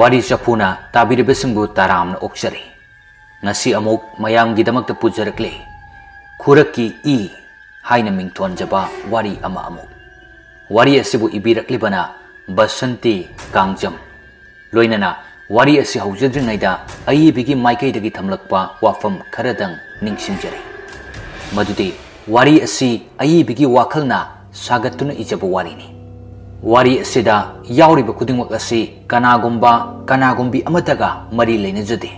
Wari chafuna tabiribasingbu taramna okchari. Ngasi amuk mayamgidamakta pujarakle. Khuraki I haina mingthonjaba wari ama amuk. Wari asibu ibiraklibana Basanti Kangjam. Loinana wari asi haujadringaida ayibigi maikaidagi thamlakpa wafam kharadang ningsingjari. Madudi wari asi ayibigi wakhalna sagatuna ijaba warini. Wari asida yauriba khudingmak asi kanagumbi amataga mari leinajade.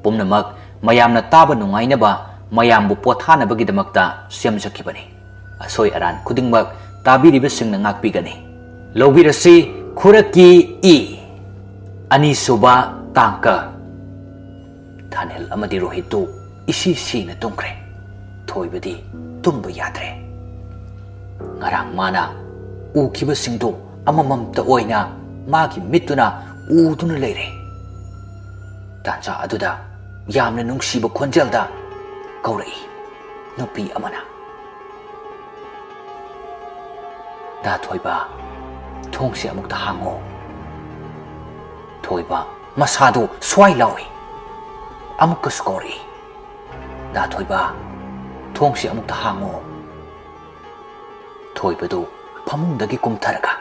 Pumnamak mayamna taba nungainaba mayambu pothanabagidamakta semjakibani. Asoi aran khudingmak tabiribasingna ngakpigani. Lobirasi Khuraki I Anisuba Tangka Thanel amadi Rohitu isi sina tungkre. Thoibadi tumba yadre. Ngarang mana ukibasingdo amamamta oina magi mituna uduna leire. Tansa aduda yamna nungsiba khonjelda kaurai nupi amana. Da thoiba thongsi amukta hango. Thoiba masadu swai lawi amukka skori. Da thoiba thongsi amukta hango. Thoibadu pamungdagi kumtharaga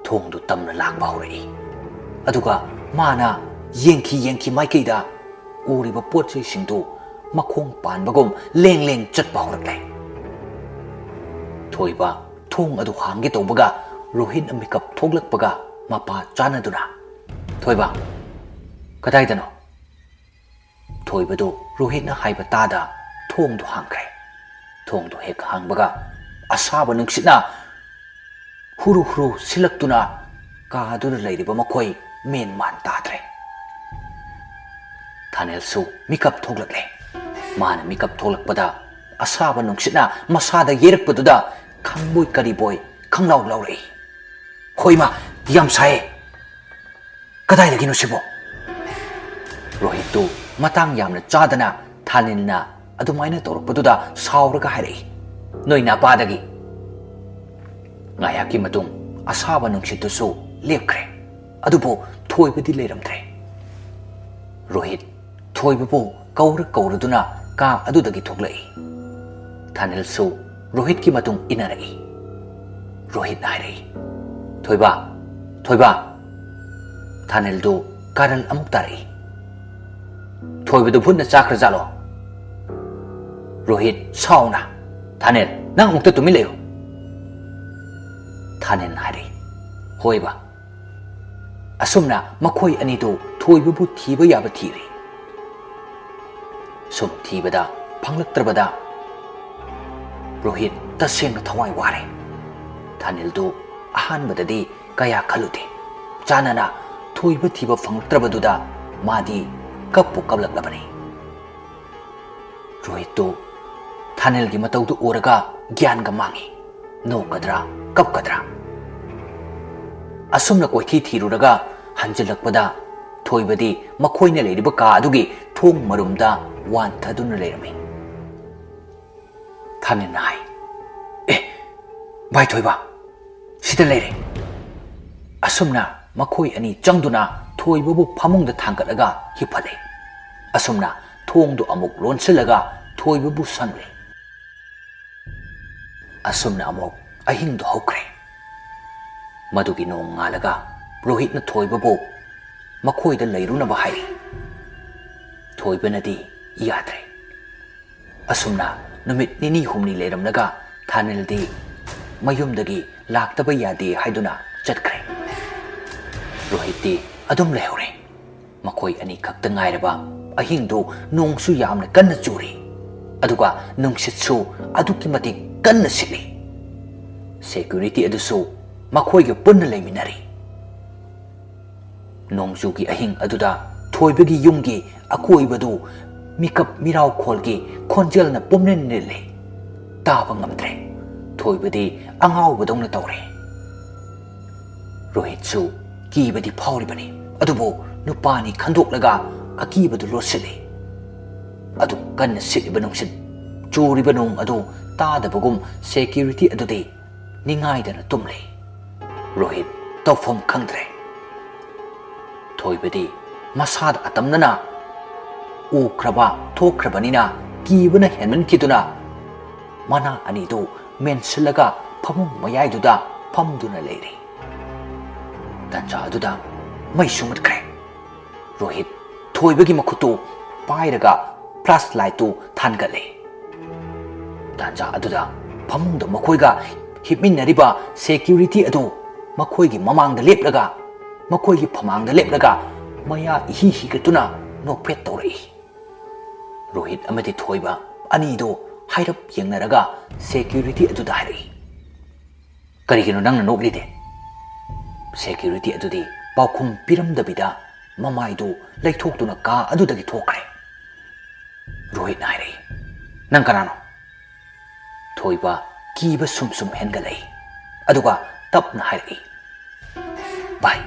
thongdu tamna lakba horai. Aduga mana yengki maikaida uriba potchei singdu makhong panbagum leng chatpa horaklai. Thoiba thong adu hangi tawbaga Rohin amikap thoglakpaga mapa chanaduna. Thoiba kadaidano. Thoibadu Rohitna haiba tada thongdu hangkre. Thongdu hek hangbaga asaba nungsitna huru silaktuna kaduna leiriba makoi men man tadre. Thanel su mikap thoglakle. Mana mikap thoglakpada asaba nungsitna masada yerakpaduda khangboy kariboy khanglaw lawrei. Hoima yam sae kadai lagi no sibo. Rohitu matang yamna chadana Thanilna adumaina torpaduda sauraga hairei. Noina padagi ngayaki matung asaba nungsitusu lepkre. Adubo thoibadi leiramdre. Rohit thoibabu kauraduna ka adudagi thoglai. Thanil su Rohit ki matung inarai. Rohit nairei. Thoiba Thanil du karal amuk tarai. Thoibadu phunna chakra jalo. Rohit sauna. Thanil nang amukta tumi leyo. Thanil nairei. Hoiba asumna makhoi anidu thoibabu thiba yaba thiri. Sum thibada phanglaktrabada Rohit tasengna thawai ware. Thanil du ahanbadadi kaya khalude. Chanana thoiba thiba phangtrabaduda madi kappu kaplaklabani. Rohit tu Thanil gi mataudu oraga gyan ga mangi. No kadra kap kadra. Asumna koithi thiruraga hanjalakpada thoibadi makhoina leiriba ka adugi thong marumda wanthaduna leirami. Thanil nai. Bai thoiba sida leire. Asumna makhoi ani changduna thoibabu phamungda thangkalaga hiphale. Asumna thongdu amuk lonsilaga thoibabu sanle. Asumna amuk ahingdu hokre. Madugi nong ngalaga Rohitna thoibabu makhoida leirunaba hairi. Thoibanadi yadre. Asumna numit nini humni leiramnaga Thanildi mayumdagi laktaba yade haiduna chatkre. Rohiti adum lehore. Makoi ani khakta ngairaba ahingdu nongsu yamna kanna churi. Aduga nungsitsu aduki matik kanna sili. Security adusu makoi ga punna leiminari. Nongsu gi ahing aduda thoibagi yumgi akoibadu mikap mirau kholgi khonjelna pomnen nile. Taba ngamdre. Thoibadi angau badongna tawre. Rohit su kibadi phauribani. Adubo nupani khandoklaga akibadu losili. Adu kanna siliba nungsit churiba nung adu tadabagum security adudi ningaidana tumle. Rohit tawfam khangdre. ꯊꯣꯏꯕꯗꯤ ꯃꯁꯥꯗ ꯑꯇꯝꯅꯅ ꯎꯈ꯭ꯔꯕ ꯊꯣꯛꯈ꯭ꯔꯕꯅꯤꯅ ꯀꯤꯕꯅ ꯍꯦꯟꯃꯟꯈꯤꯗꯨꯅ ꯃꯅꯥ ꯑꯅꯤꯗꯨ ꯃꯦꯟꯁꯤꯜꯂꯒ ꯐꯃꯨꯡ ꯃꯌꯥꯏꯗꯨꯗ ꯐꯝꯗꯨꯅ ꯂꯩꯔꯤ꯫ ꯇꯟꯖꯥ ꯑꯗꯨꯗ ꯃꯩꯁꯨ ꯃꯨꯠꯈ꯭ꯔꯦ꯫ ꯔꯣꯍꯤꯠ ꯊꯣꯏꯕꯒꯤ ꯃꯈꯨꯠꯇꯨ ꯄꯥꯏꯔꯒ ꯐ꯭ꯂꯥꯁ ꯂꯥꯏꯠꯇꯨ ꯊꯥꯟꯒꯠꯂꯦ꯫ ꯇꯟꯖꯥ ꯑꯗꯨꯗ ꯐꯃꯨꯡꯗ ꯃꯈꯣꯏꯒ ꯍꯤꯞꯃꯤꯟꯅꯔꯤꯕ ꯁꯦꯀ꯭ꯌꯨꯔꯤꯇꯤ ꯑꯗꯨ ꯃꯈꯣꯏꯒꯤ ꯃꯃꯥꯡꯗ ꯂꯦꯞꯂꯒ ꯃꯈꯣꯏꯒꯤ ꯐꯃꯥꯡꯗ ꯂꯦꯞꯂꯒ ꯃꯌꯥ ꯏꯍꯤ ꯍꯤꯒꯠꯇꯨꯅ ꯅꯣꯛꯐꯦꯠ ꯇꯧꯔꯛꯏ꯫ ꯔꯣꯍꯤꯠ ꯑꯃꯗꯤ ꯊꯣꯏꯕ ꯑꯅꯤꯗꯨ ꯍꯥꯏꯔꯞ ꯌꯦꯡꯅꯔꯒ ꯁꯦꯀ꯭ꯌꯨꯔꯤꯇꯤ ꯑꯗꯨꯗ ꯍꯥꯏꯔꯛꯏ, "ꯀꯔꯤꯒꯤꯅꯣ ꯅꯪꯅ ꯅꯣꯛꯂꯤꯗꯦ?" ꯁꯦꯀ꯭ꯌꯨꯔꯤꯇꯤ ꯑꯗꯨꯗꯤ ꯄꯥꯎꯈꯨꯝ ꯄꯤꯔꯝꯗꯕꯤꯗ ꯃꯃꯥꯏꯗꯨ ꯂꯩꯊꯣꯛꯇꯨꯅ ꯀꯥ ꯑꯗꯨꯗꯒꯤ ꯊꯣꯛꯈ꯭ꯔꯦ꯫ ꯔꯣꯍꯤꯠꯅ ꯍꯥꯏꯔꯛꯏ, "ꯅꯪ ꯀꯅꯥꯅꯣ?" ꯊꯣꯏꯕ ꯀꯤꯕ ꯁꯨꯝ ꯁꯨꯝ ꯍꯦꯟꯒꯠꯂꯛꯏ ꯑꯗꯨꯒ ꯇꯞꯅ ꯍꯥꯏꯔꯛꯏ, "ꯚꯥꯏ,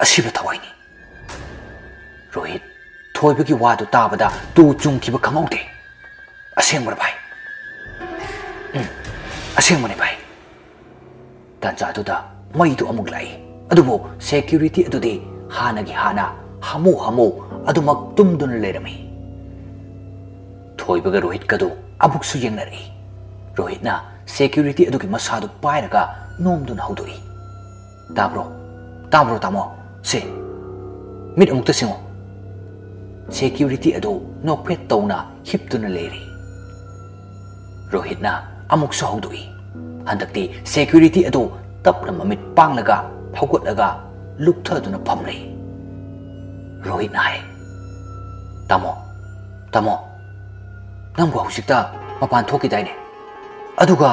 ꯑꯁꯤꯕ ꯊꯋꯥꯏꯅꯤ." ꯔꯣꯍꯤꯠ ꯊꯣꯏꯕꯒꯤ ꯋꯥꯗꯨ ꯇꯥꯕꯗ ꯇꯨ ꯆꯨꯡꯈꯤꯕ ꯈꯪꯍꯧꯗꯦ꯫ "ꯑꯁꯦꯡꯕꯔ ꯚꯥꯏ?" "ꯑꯁꯦꯡꯕꯅꯤ ꯚꯥꯏ." ꯇꯥꯟꯖꯥꯗꯨꯗ ꯃꯩꯗꯨ ꯑꯃꯨꯛ ꯂꯥꯛꯏ ꯑꯗꯨꯕꯨ ꯁꯦꯀ꯭ꯌꯨꯔꯤꯇꯤ ꯑꯗꯨꯗꯤ ꯍꯥꯟꯅꯒꯤ ꯍꯥꯟꯅ ꯍꯥꯃꯨ ꯑꯗꯨꯃꯛ ꯇꯨꯝꯗꯨꯅ ꯂꯩꯔꯝꯃꯤ꯫ ꯊꯣꯏꯕꯒ ꯔꯣꯍꯤꯠꯀꯗꯨ ꯑꯃꯨꯛꯁꯨ ꯌꯦꯡꯅꯔꯛꯏ꯫ ꯔꯣꯍꯤꯠꯅ ꯁꯦꯀ꯭ꯌꯨꯔꯤꯇꯤ ꯑꯗꯨꯒꯤ ꯃꯁꯥꯗꯨ ꯄꯥꯏꯔꯒ ꯅꯣꯝꯗꯨꯅ ꯍꯧꯗꯣꯛꯏ, "ꯇꯥꯕ꯭ꯔꯣ ꯇꯥꯃꯣ, ꯁꯦ ꯃꯤꯠ ꯑꯃꯨꯛꯇ ꯁꯤꯡꯉꯣ." ꯁꯦꯀ꯭ꯌꯨꯔꯤꯇꯤ ꯑꯗꯨ ꯅꯣꯛꯐꯦꯠ ꯇꯧꯅ ꯍꯤꯞꯇꯨꯅ ꯂꯩꯔꯤ꯫ ꯔꯣꯍꯤꯠꯅ ꯑꯃꯨꯛꯁꯨ ꯍꯧꯗꯣꯛꯏ꯫ ꯍꯟꯗꯛꯇꯤ ꯁꯦꯀ꯭ꯌꯨꯔꯤꯇꯤ ꯑꯗꯨ ꯇꯞꯅ ꯃꯃꯤꯠ ꯄꯥꯡꯂꯒ ꯍꯧꯒꯠꯂꯒ ꯂꯨꯞꯊꯗꯨꯅ ꯐꯝꯂꯦ꯫ ꯔꯣꯍꯤꯠꯅ ꯍꯥꯏ, "ꯇꯥꯃꯣ, ꯅꯪꯕꯨ ꯍꯧꯖꯤꯛꯇ ꯃꯄꯥꯟ ꯊꯣꯛꯈꯤꯗꯥꯏꯅꯦ? ꯑꯗꯨꯒ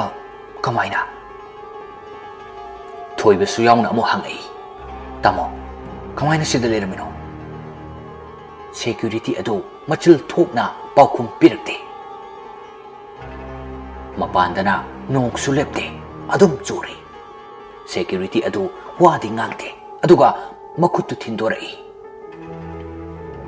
ꯀꯃꯥꯏꯅ?" ꯊꯣꯏꯕꯁꯨ ꯌꯥꯎꯅ ꯑꯃꯨꯛ ꯍꯪꯉꯛꯏ, "ꯇꯥꯃꯣ, ꯀꯃꯥꯏꯅ ꯁꯤꯗ ꯂꯩꯔꯝꯃꯤꯅꯣ?" ꯁꯦꯀ꯭ꯌꯨꯔꯤꯇꯤ ꯑꯗꯨ ꯃꯆꯤꯜ ꯊꯣꯛꯅ ꯄꯥꯎꯈꯨꯝ ꯄꯤꯔꯛꯇꯦ꯫ ꯃꯄꯥꯟꯗꯅ ꯅꯣꯡꯁꯨ ꯂꯦꯞꯇꯦ, ꯑꯗꯨꯝ ꯆꯨꯔꯤ꯫ ꯁꯦꯀ꯭ꯌꯨꯔꯤꯇꯤ ꯑꯗꯨ ꯋꯥꯗꯤ ꯉꯥꯡꯗꯦ ꯑꯗꯨꯒ ꯃꯈꯨꯠꯇꯨ ꯊꯤꯟꯗꯣꯔꯛꯏ꯫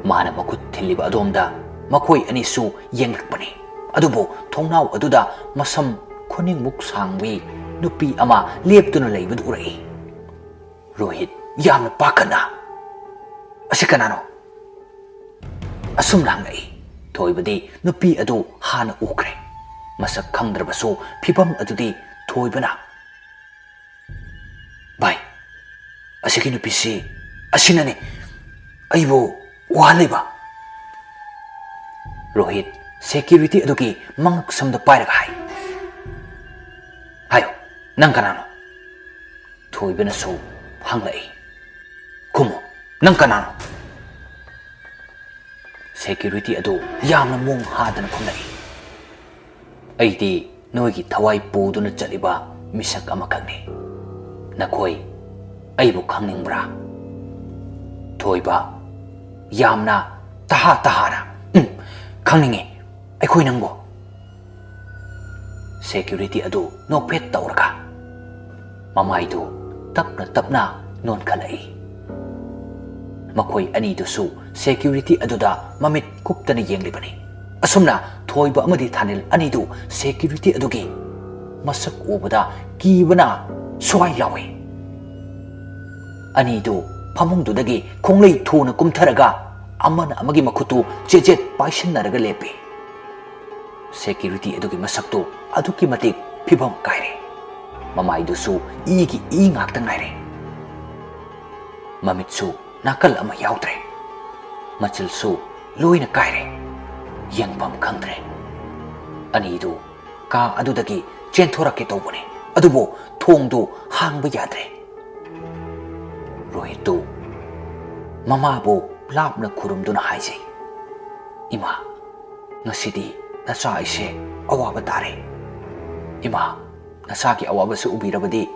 ꯃꯥꯅ ꯃꯈꯨꯠ ꯊꯤꯜꯂꯤꯕ ꯑꯗꯣꯝꯗ ꯃꯈꯣꯏ ꯑꯅꯤꯁꯨ ꯌꯦꯡꯂꯛꯄꯅꯤ ꯑꯗꯨꯕꯨ ꯊꯣꯡꯅꯥꯎ ꯑꯗꯨꯗ ꯃꯁꯝ ꯈꯨꯅꯤꯡꯃꯨꯛ ꯁꯥꯡꯕꯤ ꯅꯨꯄꯤ ꯑꯃ ꯂꯦꯞꯇꯨꯅ ꯂꯩꯕꯗꯨ ꯎꯔꯛꯏ꯫ ꯔꯣꯍꯤꯠ ꯌꯥꯝꯅ ꯄꯥꯈꯠꯅ, "ꯑꯁꯤ ꯀꯅꯥꯅꯣ?" ꯑꯁꯨꯝꯅ ꯍꯪꯂꯛꯏ꯫ ꯊꯣꯏꯕꯗꯤ ꯅꯨꯄꯤ ꯑꯗꯨ ꯍꯥꯟꯅ ꯎꯈ꯭ꯔꯦ꯫ ꯃꯁꯛ ꯈꯪꯗ꯭ꯔꯕꯁꯨ ꯐꯤꯚꯝ ꯑꯗꯨꯗꯤ ꯊꯣꯏꯕꯅ, "ꯚꯥꯏ, ꯑꯁꯤꯒꯤ ꯅꯨꯄꯤꯁꯤ ꯑꯁꯤꯅꯅꯤ ꯑꯩꯕꯨ ꯋꯥꯍꯜꯂꯤꯕ." ꯔꯣꯍꯤꯠ ꯁꯦꯀ꯭ꯌꯨꯔꯤꯇꯤ ꯑꯗꯨꯒꯤ ꯃꯉꯛ ꯁꯝꯗ ꯄꯥꯏꯔꯒ ꯍꯥꯏ, "ꯍꯥꯏꯌꯣ, ꯅꯪ ꯀꯅꯥꯅꯣ?" ꯊꯣꯏꯕꯅꯁꯨ ꯍꯪꯂꯛꯏ, "ꯈꯨꯝꯃꯨ, ꯅꯪ ꯀꯅꯥꯅꯣ?" ꯁꯦꯀ꯭ꯌꯨꯔꯤꯇꯤ ꯑꯗꯨ ꯌꯥꯝꯅ ꯃꯣꯡ ꯍꯥꯗꯅ ꯈꯨꯝꯂꯛꯏ, "ꯑꯩꯗꯤ ꯅꯣꯏꯒꯤ ꯊꯋꯥꯏ ꯄꯨꯗꯨꯅ ꯆꯠꯂꯤꯕ ꯃꯤꯁꯛ ꯑꯃꯈꯛꯅꯤ꯫ ꯅꯈꯣꯏ ꯑꯩꯕꯨ ꯈꯪꯅꯤꯡꯕ꯭ꯔꯥ?" ꯊꯣꯏꯕ ꯌꯥꯝꯅ ꯇꯍꯥꯅ, "ꯈꯪꯅꯤꯡꯉꯤ, ꯑꯩꯈꯣꯏ ꯅꯪꯕꯨ." ꯁꯦꯀ꯭ꯌꯨꯔꯤꯇꯤ ꯑꯗꯨ ꯅꯣꯛꯐꯦꯠ ꯇꯧꯔꯒ ꯃꯃꯥꯏꯗꯨ ꯇꯞꯅ ꯅꯣꯟꯈꯠꯂꯛꯏ꯫ ꯃꯈꯣꯏ ꯑꯅꯤꯗꯨꯁꯨ ꯁꯦꯀ꯭ꯌꯨꯔꯤꯇꯤ ꯑꯗꯨꯗ ꯃꯃꯤꯠ ꯀꯨꯞꯇꯅ ꯌꯦꯡꯂꯤꯕꯅꯤ꯫ ꯑꯁꯨꯝꯅ ꯊꯣꯏꯕ ꯑꯃꯗꯤ ꯊꯥꯅꯤꯜ ꯑꯅꯤꯗꯨ ꯁꯦꯀ꯭ꯌꯨꯔꯤꯇꯤ ꯑꯗꯨꯒꯤ ꯃꯁꯛ ꯎꯕꯗ ꯀꯤꯕꯅ ꯁ꯭ꯋꯥꯏ ꯂꯥꯎꯏ꯫ ꯑꯅꯤꯗꯨ ꯐꯃꯨꯡꯗꯨꯗꯒꯤ ꯈꯣꯡꯂꯩ ꯊꯨꯅ ꯀꯨꯝꯊꯔꯒ ꯑꯃꯅ ꯑꯃꯒꯤ ꯃꯈꯨꯠꯇꯨ ꯆꯦꯠ ꯄꯥꯏꯁꯤꯟꯅꯔꯒ ꯂꯦꯞꯄꯤ꯫ ꯁꯦꯀ꯭ꯌꯨꯔꯤꯇꯤ ꯑꯗꯨꯒꯤ ꯃꯁꯛꯇꯨ ꯑꯗꯨꯛꯀꯤ ꯃꯇꯤꯛ ꯐꯤꯕꯝ ꯀꯥꯏꯔꯦ꯫ ꯃꯃꯥꯏꯗꯨꯁꯨ ꯏꯒꯤ ꯏ ꯉꯥꯛꯇ ꯉꯥꯏꯔꯦ꯫ ꯃꯃꯤꯠꯁꯨ ꯅꯥꯀꯜ ꯑꯃ ꯌꯥꯎꯗ꯭ꯔꯦ꯫ ꯃꯆꯤꯜꯁꯨ ꯂꯣꯏꯅ ꯀꯥꯏꯔꯦ, ꯌꯦꯡꯐꯝ ꯈꯪꯗ꯭ꯔꯦ꯫ ꯑꯅꯤꯗꯨ ꯀꯥ ꯑꯗꯨꯗꯒꯤ ꯆꯦꯟꯊꯣꯔꯛꯀꯦ ꯇꯧꯕꯅꯤ ꯑꯗꯨꯕꯨ ꯊꯣꯡꯗꯨ ꯍꯥꯡꯕ ꯌꯥꯗ꯭ꯔꯦ꯫ ꯔꯣꯍꯤꯠꯇꯨ ꯃꯃꯥꯕꯨ ꯂꯥꯞꯅ ꯈꯨꯔꯨꯝꯗꯨꯅ ꯍꯥꯏꯖꯩ, "ꯏꯃꯥ, ꯉꯁꯤꯗꯤ ꯅꯆꯥ ꯑꯩꯁꯦ ꯑꯋꯥꯕ ꯇꯥꯔꯦ꯫ ꯏꯃꯥ, ꯅꯆꯥꯒꯤ ꯑꯋꯥꯕꯁꯨ ꯎꯕꯤꯔꯕꯗꯤ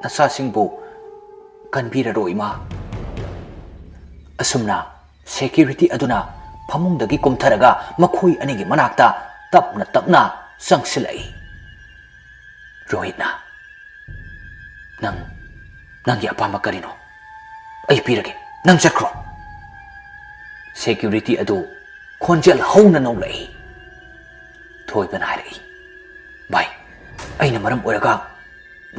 ꯅꯆꯥꯁꯤꯡꯕꯨ ꯀꯟꯕꯤꯔꯔꯣ ꯏꯃꯥ." ꯑꯁꯨꯝꯅ ꯁꯦꯀ꯭ꯌꯨꯔꯤꯇꯤ ꯑꯗꯨꯅ ꯐꯃꯨꯡꯗꯒꯤ ꯀꯨꯝꯊꯔꯒ ꯃꯈꯣꯏ ꯑꯅꯤꯒꯤ ꯃꯅꯥꯛꯇ ꯇꯞꯅ ꯆꯪꯁꯤꯜꯂꯛꯏ꯫ ꯔꯣꯍꯤꯠꯅ, "ꯅꯪꯒꯤ ꯑꯄꯥꯝꯕ ꯀꯔꯤꯅꯣ? ꯑꯩ ꯄꯤꯔꯒꯦ, ꯅꯪ ꯆꯠꯈ꯭ꯔꯣ." ꯁꯦꯀ꯭ꯌꯨꯔꯤꯇꯤ ꯑꯗꯨ ꯈꯣꯟꯖꯦꯜ ꯍꯧꯅ ꯅꯣꯛꯂꯛꯏ꯫ ꯊꯣꯏꯕꯅ ꯍꯥꯏꯔꯛꯏ, "ꯚꯥꯏ, ꯑꯩꯅ ꯃꯔꯝ ꯑꯣꯏꯔꯒ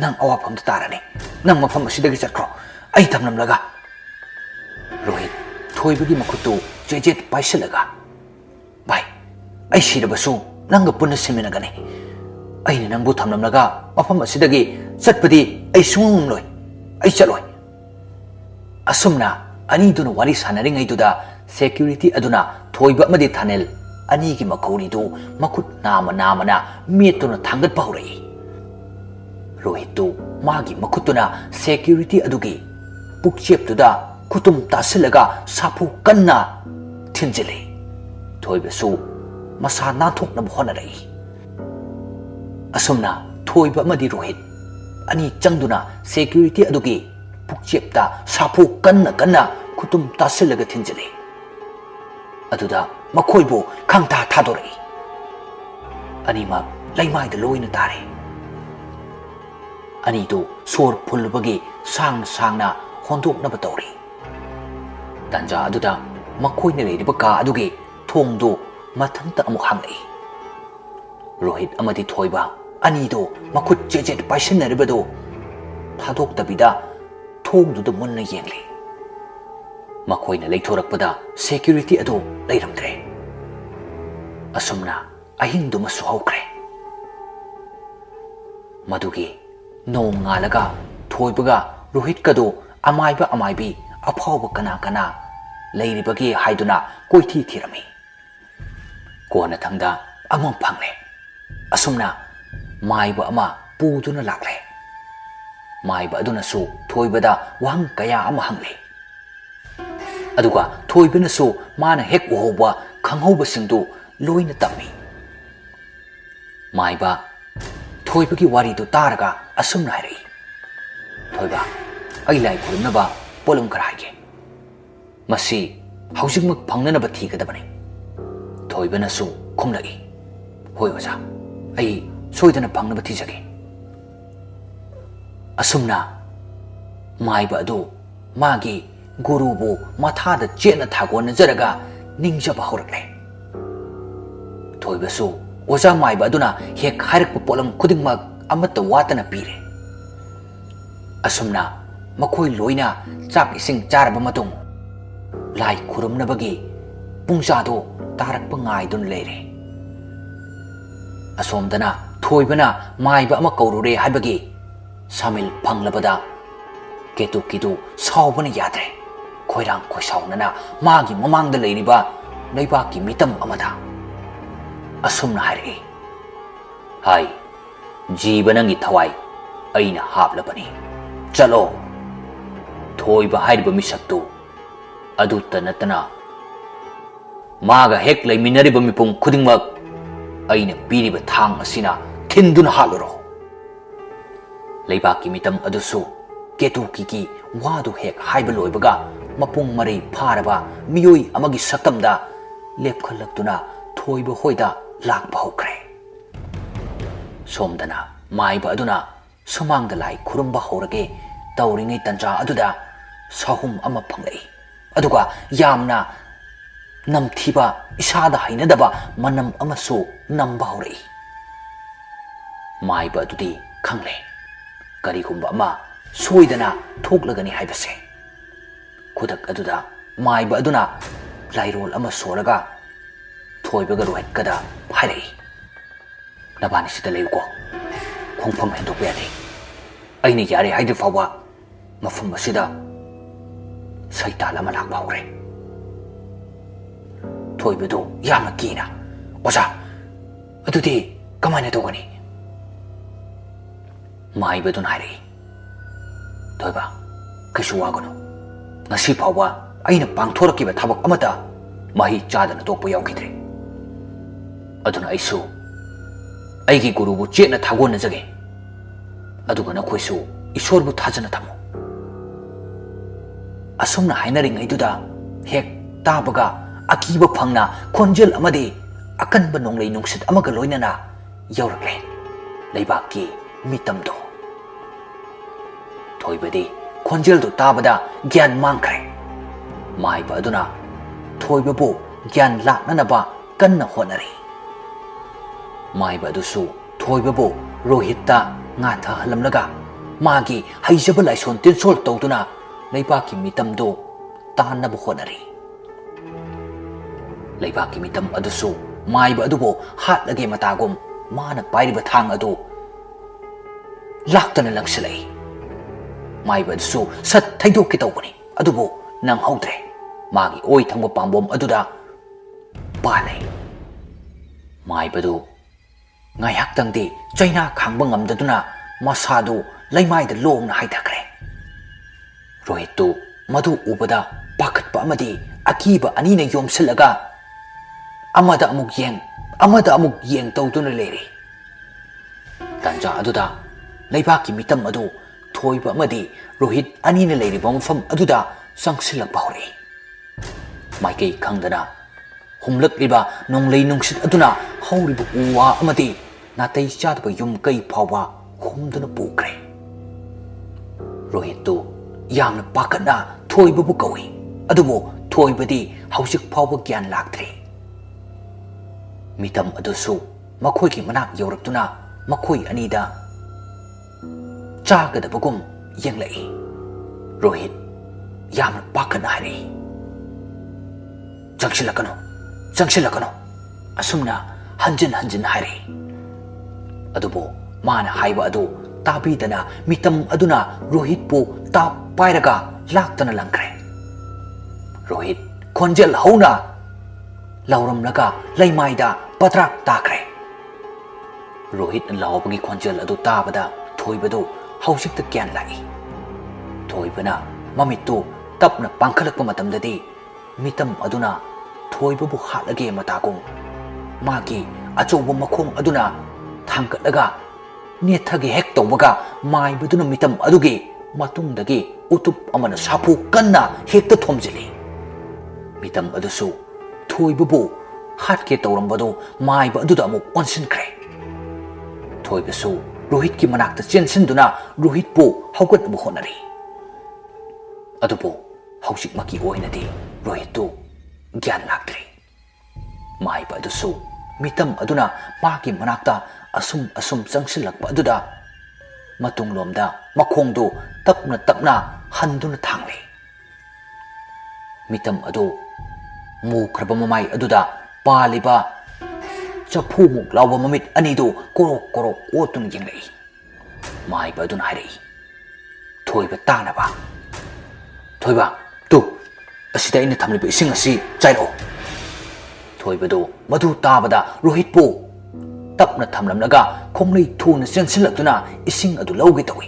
ꯅꯪ ꯑꯋꯥꯐꯝꯗ ꯇꯥꯔꯅꯤ꯫ ꯅꯪ ꯃꯐꯝ ꯑꯁꯤꯗꯒꯤ ꯆꯠꯈ꯭ꯔꯣ, ai thamlamlaga Rohit thoibagi makhutu jejet paisalaga bai ai sirabasu nanga punna seminagani aina nangbu thamlamlaga mafam asidagi chatpadi ai sungum loi ai chaloi asumna ani duna wari sanaring ai duda security aduna thoiba amadi thanel ani gi makhori du makhut namana metuna thangat pahurai Rohit tu magi makhutuna security adugi pukchep tuda kutum tasilaga sapu kanna thinjile thoibasu masa nathokna honarai asumna thoiba amadi Rohit ani changduna security adugi pukchepta sapu kanna kutum tasilaga thinjile aduda makhoibu khangta thadorai anima laimai da loina tare ani tu sor phulbagi sangna hondokna batori tanja aduda makhoina leiriba ka adugi thongdu mathangta amuk hangai Rohit amadi thoiba ani do makhut jejet paisinaribado thadok tabida thongdu munna yengli makhoina leithorakpada security ado leiramdre asumna ahingdu masu haukre madugi nong ngalaga thoibaga Rohit kado amaibi afawba kana leiribagi haiduna koithi thirami kona thangda among phangle asumna maiba ama puduna lakle maiba aduna su thoibada wang kaya ama hangle aduga thoibana su mana hek woba khanghoba singdu loina tammi maiba thoibagi wari du taraga asumna hari thoiba ai lai khurunaba polum karage masi haujingmak phangnanaba thigadabani thoibana su khumlagi hoi oja ai soidana phangnaba thijage asumna maiba adu magi gurubu mathada chena thagona jaraga ningjaba horakle thoibasu oja maiba aduna hek hairakpa polam khudingmak amata watana pire asumna makhoi loina chak ising charaba matung lai khurumnabagi pungchado tarakpa ngaidun leire asomdana thoibana maiba ama kaurure haibagi samil phanglabada ketu saubana yadre khoirang khoisaunana magi mamangda leiriba leibaki mitam amada asumna hairi hai jibanangi thawai aina haplabani chalo thoiba hairiba misaktu adutta natana maga hek leiminariba mipung khudingmak aina piriba thang asina thinduna haluro leibaki mitam adusu ketuki wadu hek haiba loibaga mapung marei pharaba miyoi amagi sakamda lepkhalaktuna thoiba hoida lakpa hokre somdana maiba aduna sumangda lai khurumba horage tauringai tanja aduda sahum ama phanglei aduga yamna namthiba isada hainadaba manam amasu namba horei maiba adudi khangle karigumba ama soidana thoklagani haibase khudak aduda maiba aduna lairol ama soraga thoibaga Rohit kada hairei nabani sida leuko khongpham hendok yade aini yare haide fawa mafum asida saitala malak bawre thoibedo yamna kina oja adudi kamane dogani maiba dun hairei thoiba kishu wagono ngasi fawa aina pangthorkiba thabak amata mahi chadana tokpa yaukidre aduna aisu aigi gurubu chena thagona jage aduga na khoisu isorbu thajana thamo asumna hainaring aiduda hek tabaga akiba phangna khonjel amadi akanba nonglei nungsit amaga loinana yaurakle leibaki mitamdo thoibadi khonjel do tabada gyan mangkre maiba aduna thoibabu gyan laknanaba kanna honari maiba adusu thoibabu Rohitta nga thahalamlaga magi haijaba laison tinsol tawduna leibaki mitamdo tanaba honari. Leibaki mitam adusu maiba adubo hatlage matagum mana pairiba thang adu laktana langsilai. Maiba adusu sat thaidoki tawbani adubo nang haudre magi oi thangba pambom aduda palai. Maiba du ngayak tangdi China khangba ngamdaduna masadu laimaida lomna haithakre. Rohit tu madu ubada pakatpa amadi akiba anina yomsilaga amada amuk yeng tawduna leri. Tanja aduda leibaki mitam adu thoiba amadi Rohit anina leri mafam aduda sangsilakpa hori. Maikei khangdana humlakriba nonglei nungsit aduna hauriba uwa amadi natai chadaba yum kai phawa humduna pukre. Rohit tu yamna pakatna thoiba bu kawi adubo thoibadi hausik phawa gyan laktre. Mitam adusu makhoi ki manak yaurakduna makhoi anida chagadabagum yenglai. Rohit yamna pakatna hari. Jangsilakano asumna hanjin hari. Adubo mana haiba adu tabidana mitam aduna Rohit pu ta pairaga laktana langkre. Rohit khonjel hauna lauramlaga laimaida patrak takre. Rohit laubagi khonjel adu tabada thoibadu hausikta kyan lai. Thoibana mamitu tapna pangkhalakpa matamdadi mitam aduna thoibabu hatlage matagum magi achouba makhong aduna thangkatlaga nethagi hek tawbaga maibaduna mitam adugi matungdagi utup amana sapu kanna hekta thomjili. Mitam adusu thoibabu hatke tawrambadu maiba aduda amuk onsinkre. Thoibasu Rohit ki manakta chensinduna Rohit pu haugatnabu honari. Adubu hausik maki oinadi Rohit tu gyan laktre. Maiba adusu mitam aduna maki manakta asum changsilakpa aduda matunglomda makhongdu tapna handuna thangli. Mitam adu mukraba mamai aduda paliba chapu muk lawba mamit anidu korok otun yenglai. Maiba aduna hari thoiba tanaba. Thoiba tu asida ina thamliba ising asi chairo. Thoibadu madu tabada Rohit pu tapna thamlamlaga khonglei thuna chensilakduna ising adu lauge tawi.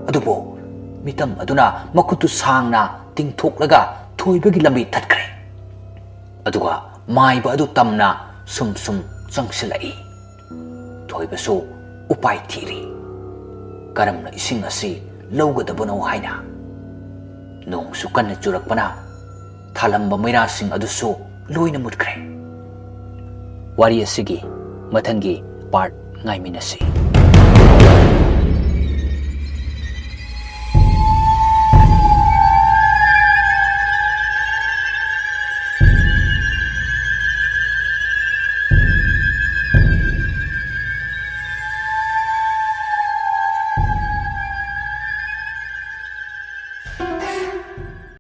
Adubo mitam aduna makutu sangna tingthoklaga thoibagi lambi thatkre. Aduga maiba adu tamna sum changsilai. Thoibasu upai thiri karamna ising asi laugadabano haina. Nongsu kanna churakpana thalamba mairasing adusu loina mutkre. Wari asigi mathangi part ngaiminasi.